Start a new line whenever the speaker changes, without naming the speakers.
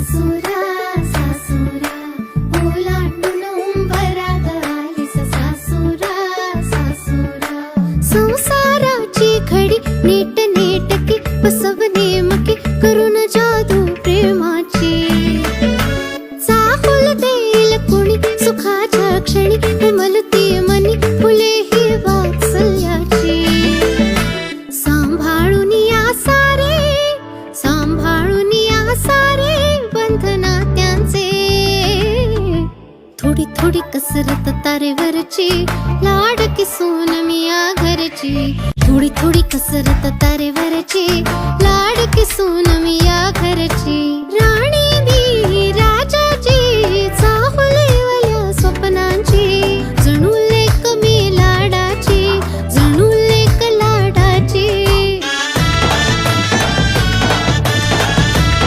सासुरा सासुरा ओलांडून उंबरात आलीस सासुरा सासुरा संसाराची घडी नीट नेटकी बसव नेमकी करून जादू प्रेमाची चाहुल देईल कुणी सुखाच्या क्षणी उमलती मनी फुले ही वात्सल्याची सांभाळून या सारे बंधना त्यांचे थोडी थोडी कसरत तारेवरची लाडकी सून मी या घरची थोडी थोडी कसरत तारेवरची लाडकी सून मी या घरची